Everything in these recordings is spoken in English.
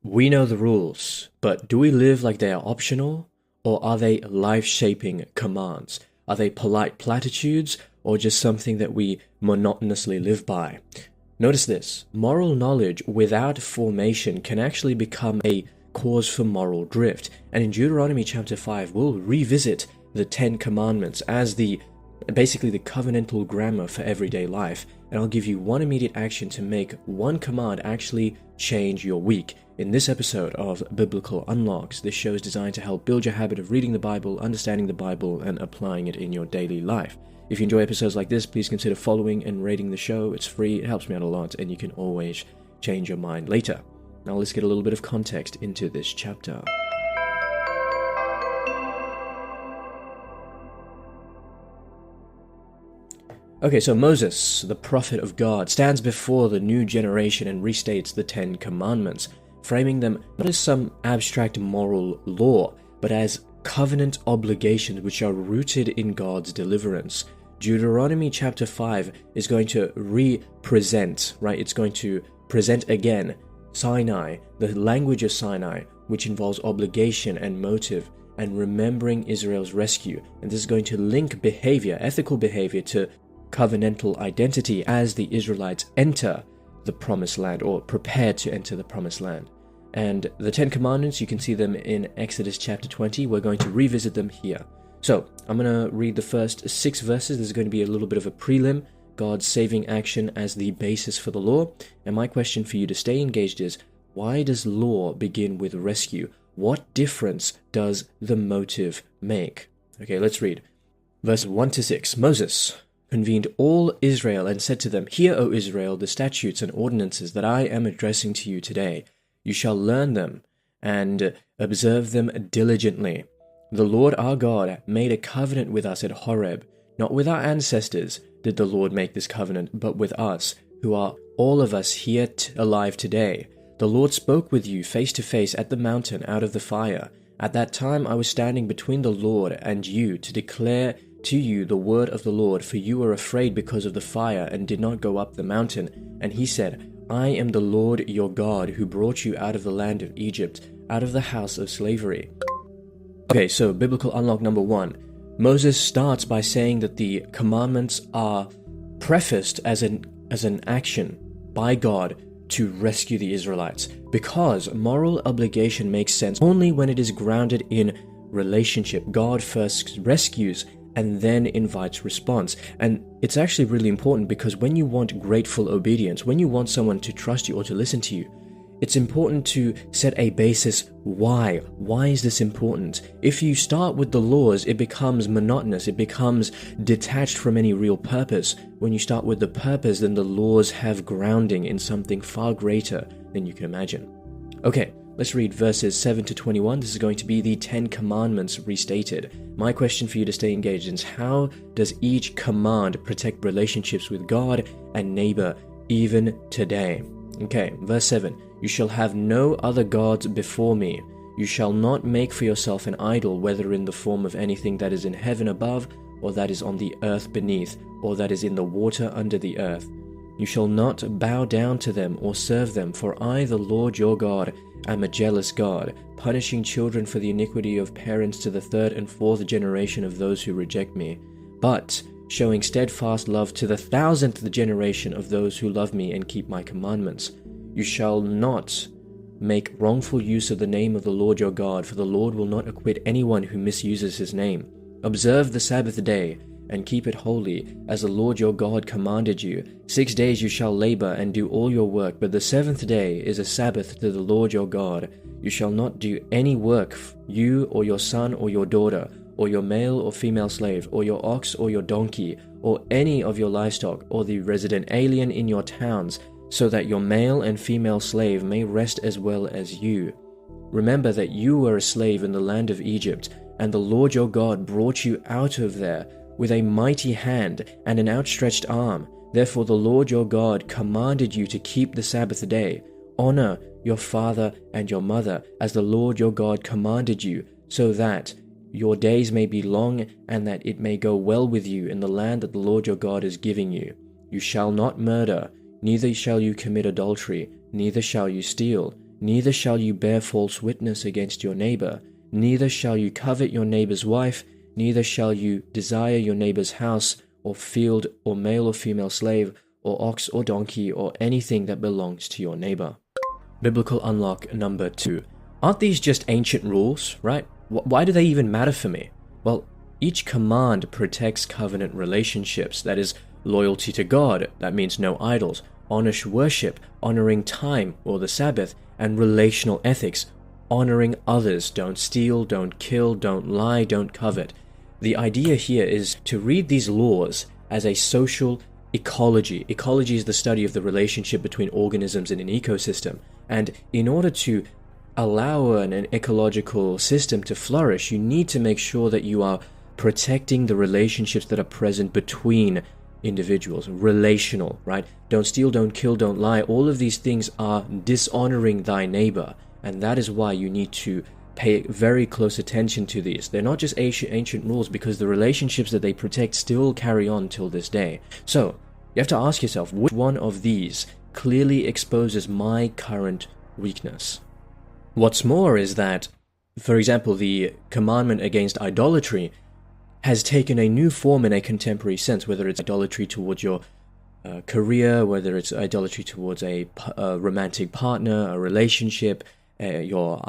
We know the rules, but do we live like they are optional, or are they life-shaping commands? Are they polite platitudes, or just something that we monotonously live by? Notice this: moral knowledge without formation can actually become a cause for moral drift. And in Deuteronomy chapter 5, we'll revisit the 10 Commandments as basically the covenantal grammar for everyday life. And I'll give you one immediate action to make one command actually change your week. In this episode of Biblical Unlocks, this show is designed to help build your habit of reading the Bible, understanding the Bible, and applying it in your daily life. If you enjoy episodes like this, please consider following and rating the show. It's free, it helps me out a lot, and you can always change your mind later. Now let's get a little bit of context into this chapter. Okay, so Moses, the prophet of God, stands before the new generation and restates the 10 Commandments, framing them not as some abstract moral law, but as covenant obligations which are rooted in God's deliverance. Deuteronomy chapter 5 is going to represent, right? It's going to present again Sinai, the language of Sinai, which involves obligation and motive, and remembering Israel's rescue. And this is going to link behavior, ethical behavior, to covenantal identity as the Israelites enter the promised land, or prepare to enter the promised land. And the 10 Commandments, you can see them in Exodus chapter 20. We're going to revisit them here. So I'm going to read the first 6 verses. This is going to be a little bit of a prelim, God's saving action as the basis for the law. And my question for you to stay engaged is, why does law begin with rescue? What difference does the motive make? Okay, let's read. Verse 1 to 6. Moses convened all Israel and said to them, "Hear, O Israel, the statutes and ordinances that I am addressing to you today. You shall learn them and observe them diligently. The Lord our God made a covenant with us at Horeb. Not with our ancestors did the Lord make this covenant, but with us, who are all of us here alive today. The Lord spoke with you face to face at the mountain out of the fire. At that time I was standing between the Lord and you to declare to you the word of the Lord, for you were afraid because of the fire and did not go up the mountain. And he said, I am the Lord your God who brought you out of the land of Egypt, out of the house of slavery." Okay, so biblical unlock number 1. Moses starts by saying that the commandments are prefaced as an action by God to rescue the Israelites, because moral obligation makes sense only when it is grounded in relationship. God first rescues and then invites response. And it's actually really important, because when you want grateful obedience, when you want someone to trust you or to listen to you, it's important to set a basis. Why? Why is this important? If you start with the laws, it becomes monotonous. It becomes detached from any real purpose. When you start with the purpose, then the laws have grounding in something far greater than you can imagine. Okay, let's read verses 7 to 21. This is going to be the 10 Commandments restated. My question for you to stay engaged is, how does each command protect relationships with God and neighbor even today? Okay, verse 7. You shall have no other gods before me. You shall not make for yourself an idol, whether in the form of anything that is in heaven above, or that is on the earth beneath, or that is in the water under the earth. You shall not bow down to them or serve them, for I, the Lord your God, am a jealous God, punishing children for the iniquity of parents to the 3rd and 4th generation of those who reject me, but showing steadfast love to the 1,000th generation of those who love me and keep my commandments. You shall not make wrongful use of the name of the Lord your God, for the Lord will not acquit anyone who misuses his name. Observe the Sabbath day and keep it holy, as the Lord your God commanded you. 6 days you shall labor and do all your work, but the 7th day is a Sabbath to the Lord your God. You shall not do any work, you or your son or your daughter, or your male or female slave, or your ox or your donkey, or any of your livestock, or the resident alien in your towns, so that your male and female slave may rest as well as you. Remember that you were a slave in the land of Egypt, and the Lord your God brought you out of there with a mighty hand and an outstretched arm. Therefore the Lord your God commanded you to keep the Sabbath day. Honor your father and your mother, as the Lord your God commanded you, so that your days may be long, and that it may go well with you in the land that the Lord your God is giving you. You shall not murder, neither shall you commit adultery, neither shall you steal. neither shall you bear false witness against your neighbor, neither shall you covet your neighbor's wife, neither shall you desire your neighbor's house, or field, or male or female slave, or ox or donkey, or anything that belongs to your neighbor. Biblical unlock number 2. Aren't these just ancient rules, right? Why do they even matter for me? Well, each command protects covenant relationships, that is, loyalty to God, that means no idols, honest worship, honoring time or the Sabbath, and relational ethics, honoring others, don't steal, don't kill, don't lie, don't covet. The idea here is to read these laws as a social ecology. Ecology is the study of the relationship between organisms in an ecosystem, and in order to allow an ecological system to flourish, you need to make sure that you are protecting the relationships that are present between individuals. Relational, right? Don't steal, don't kill, don't lie. All of these things are dishonoring thy neighbor, and that is why you need to pay very close attention to these. They're not just ancient rules, because the relationships that they protect still carry on till this day. So you have to ask yourself, which one of these clearly exposes my current weakness? What's more is that, for example, the commandment against idolatry has taken a new form in a contemporary sense, whether it's idolatry towards your career, whether it's idolatry towards a romantic partner, a relationship, your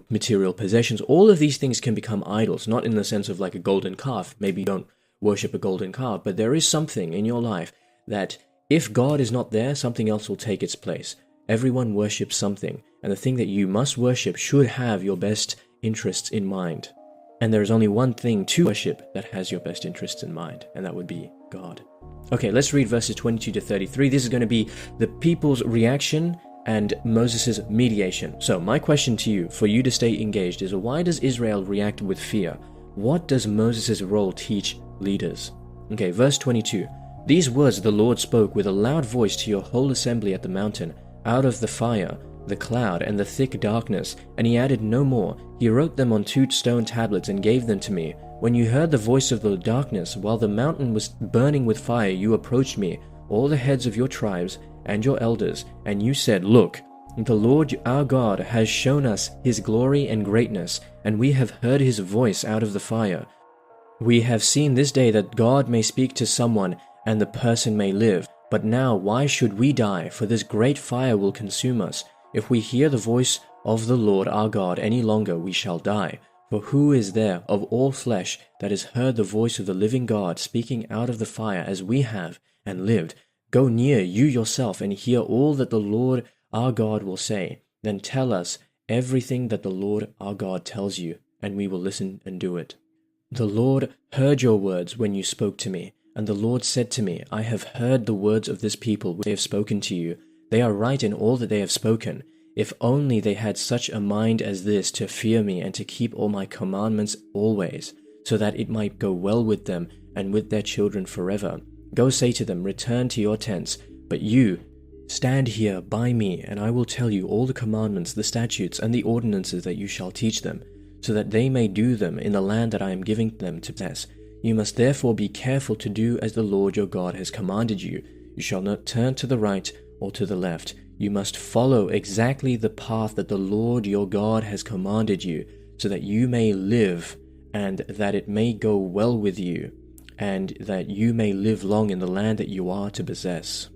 material possessions. All of these things can become idols, not in the sense of like a golden calf. Maybe you don't worship a golden calf, but there is something in your life that if God is not there, something else will take its place. Everyone worships something, and the thing that you must worship should have your best interests in mind. And there is only one thing to worship that has your best interests in mind, and that would be God. Okay, let's read verses 22 to 33. This is going to be the people's reaction and Moses' mediation. So my question to you, for you to stay engaged, is why does Israel react with fear? What does Moses' role teach leaders? Okay, verse 22. These words the Lord spoke with a loud voice to your whole assembly at the mountain, out of the fire, the cloud, and the thick darkness, and he added no more. He wrote them on 2 stone tablets and gave them to me. When you heard the voice of the darkness, while the mountain was burning with fire, you approached me, all the heads of your tribes and your elders, and you said, Look, the Lord our God has shown us his glory and greatness, and we have heard his voice out of the fire. We have seen this day that God may speak to someone, and the person may live. But now why should we die? For this great fire will consume us. If we hear the voice of the Lord our God any longer, we shall die. For who is there of all flesh that has heard the voice of the living God speaking out of the fire as we have, and lived? Go near you yourself and hear all that the Lord our God will say. Then tell us everything that the Lord our God tells you, and we will listen and do it. The Lord heard your words when you spoke to me. And the Lord said to me, I have heard the words of this people which they have spoken to you. They are right in all that they have spoken. If only they had such a mind as this to fear me and to keep all my commandments always, so that it might go well with them and with their children forever. Go say to them, return to your tents. But you, stand here by me, and I will tell you all the commandments, the statutes, and the ordinances that you shall teach them, so that they may do them in the land that I am giving them to possess. You must therefore be careful to do as the Lord your God has commanded you. You shall not turn to the right or to the left. You must follow exactly the path that the Lord your God has commanded you, so that you may live, and that it may go well with you, and that you may live long in the land that you are to possess.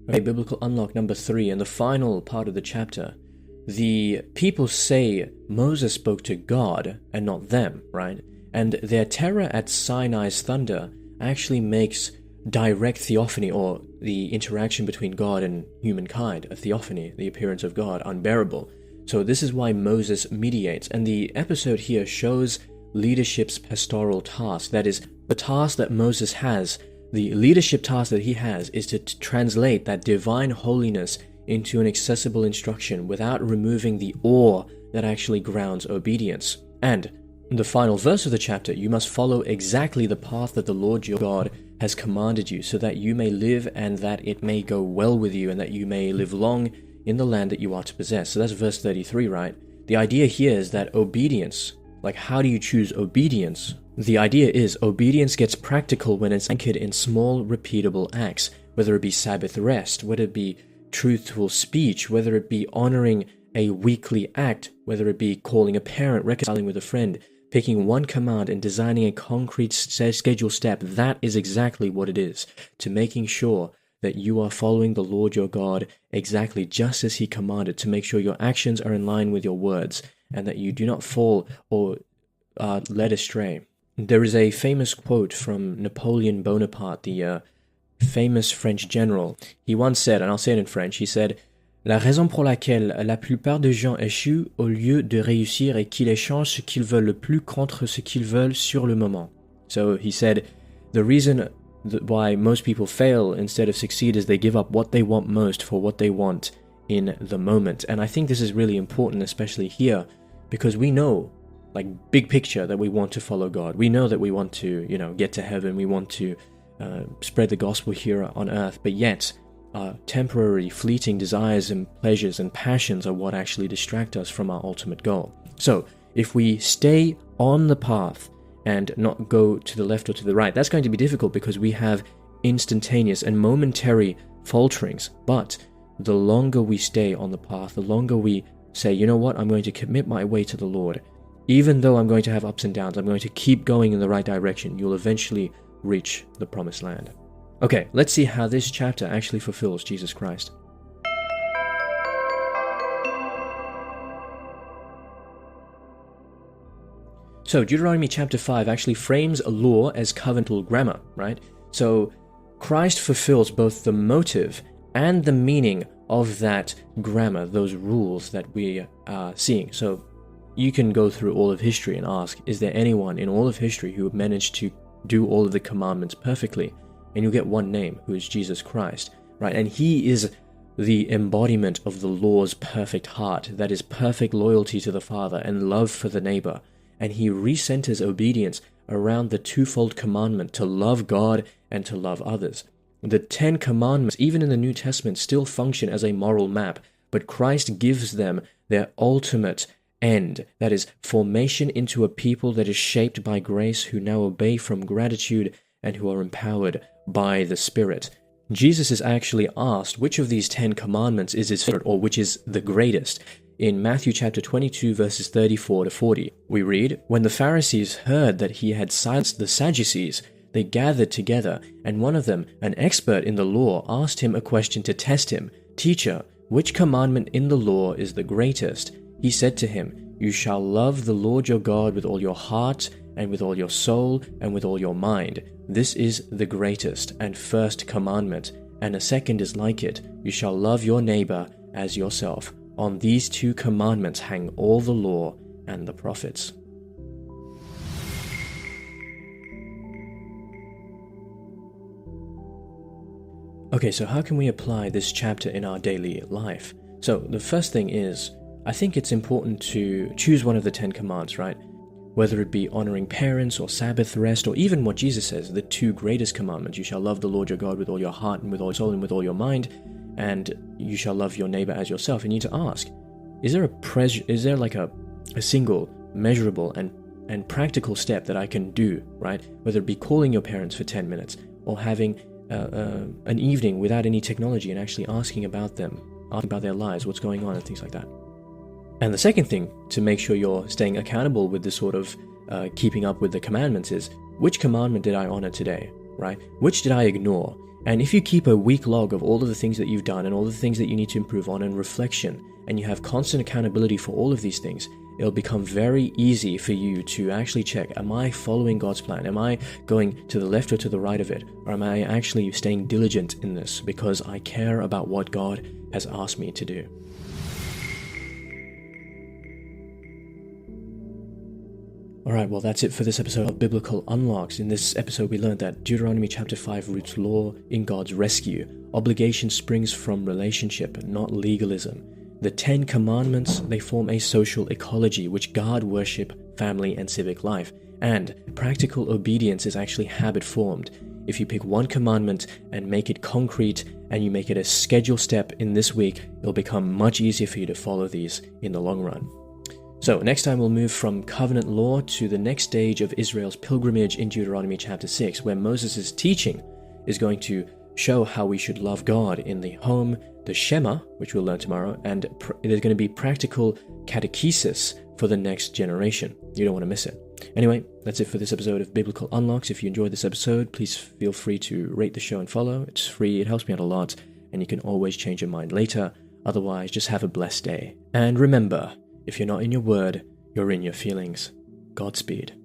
Okay, biblical unlock number 3, and the final part of the chapter. The people say Moses spoke to God and not them, right? And their terror at Sinai's thunder actually makes direct theophany, or the interaction between God and humankind, a theophany, the appearance of God, unbearable. So this is why Moses mediates. And the episode here shows leadership's pastoral task. That is, the task that Moses has, the leadership task that he has, is to translate that divine holiness into an accessible instruction without removing the awe that actually grounds obedience. And in the final verse of the chapter, you must follow exactly the path that the Lord your God has commanded you, so that you may live and that it may go well with you, and that you may live long in the land that you are to possess. So that's verse 33, right? The idea here is that obedience, like how do you choose obedience? The idea is obedience gets practical when it's anchored in small, repeatable acts, whether it be Sabbath rest, whether it be truthful speech, whether it be honoring a weekly act, whether it be calling a parent, reconciling with a friend, picking one command and designing a concrete schedule step, that is exactly what it is, to making sure that you are following the Lord your God exactly just as he commanded, to make sure your actions are in line with your words, and that you do not fall or led astray. There is a famous quote from Napoleon Bonaparte, the famous French general. He once said, and I'll say it in French, he said, "La raison pour laquelle la plupart des gens échouent au lieu de réussir est qu'ils échangent ce qu'ils veulent le plus contre ce qu'ils veulent sur le moment." So he said, the reason why most people fail instead of succeed is they give up what they want most for what they want in the moment. And I think this is really important, especially here, because we know, like, big picture, that we want to follow God. We know that we want to, get to heaven. We want to spread the gospel here on earth. But yet, temporary, fleeting desires and pleasures and passions are what actually distract us from our ultimate goal. So, if we stay on the path and not go to the left or to the right, that's going to be difficult because we have instantaneous and momentary falterings. But the longer we stay on the path, the longer we say, you know what, I'm going to commit my way to the Lord. Even though I'm going to have ups and downs, I'm going to keep going in the right direction. You'll eventually reach the promised land. Okay, let's see how this chapter actually fulfills Jesus Christ. So Deuteronomy chapter 5 actually frames a law as covenantal grammar, right? So Christ fulfills both the motive and the meaning of that grammar, those rules that we are seeing. So you can go through all of history and ask, is there anyone in all of history who managed to do all of the commandments perfectly? And you'll get one name, who is Jesus Christ, right? And he is the embodiment of the law's perfect heart, that is perfect loyalty to the Father and love for the neighbor. And he recenters obedience around the twofold commandment to love God and to love others. The 10 commandments, even in the New Testament, still function as a moral map, but Christ gives them their ultimate end, that is, formation into a people that is shaped by grace, who now obey from gratitude and who are empowered by the Spirit. Jesus is actually asked which of these 10 commandments is his favorite, or which is the greatest. In Matthew chapter 22 verses 34 to 40, we read, "When the Pharisees heard that he had silenced the Sadducees, they gathered together, and one of them, an expert in the law, asked him a question to test him. 'Teacher, which commandment in the law is the greatest?' He said to him, 'You shall love the Lord your God with all your heart, and with all your soul, and with all your mind. This is the greatest and first commandment, and a second is like it. You shall love your neighbor as yourself. On these 2 commandments hang all the law and the prophets.'" Okay, so how can we apply this chapter in our daily life? So the first thing is, I think it's important to choose one of the 10 commands, right? Whether it be honoring parents or Sabbath rest, or even what Jesus says, the 2 greatest commandments. You shall love the Lord your God with all your heart and with all your soul and with all your mind, and you shall love your neighbor as yourself. And you need to ask, is there like a single, measurable, and practical step that I can do, right? Whether it be calling your parents for 10 minutes, or having an evening without any technology and actually asking about them, asking about their lives, what's going on, and things like that. And the second thing to make sure you're staying accountable with this sort of keeping up with the commandments is, which commandment did I honor today, right? Which did I ignore? And if you keep a week log of all of the things that you've done and all the things that you need to improve on, and reflection, and you have constant accountability for all of these things, it'll become very easy for you to actually check, am I following God's plan? Am I going to the left or to the right of it? Or am I actually staying diligent in this because I care about what God has asked me to do? Alright, well that's it for this episode of Biblical Unlocks. In this episode we learned that Deuteronomy chapter 5 roots law in God's rescue. Obligation springs from relationship, not legalism. The 10 commandments, they form a social ecology which guard worship, family, and civic life. And practical obedience is actually habit formed. If you pick one commandment and make it concrete, and you make it a scheduled step in this week, it'll become much easier for you to follow these in the long run. So next time we'll move from covenant law to the next stage of Israel's pilgrimage in Deuteronomy chapter 6, where Moses' teaching is going to show how we should love God in the home, the Shema, which we'll learn tomorrow, and there's going to be practical catechesis for the next generation. You don't want to miss it. Anyway, that's it for this episode of Biblical Unlocks. If you enjoyed this episode, please feel free to rate the show and follow. It's free, it helps me out a lot, and you can always change your mind later. Otherwise, just have a blessed day. And remember, if you're not in your word, you're in your feelings. Godspeed.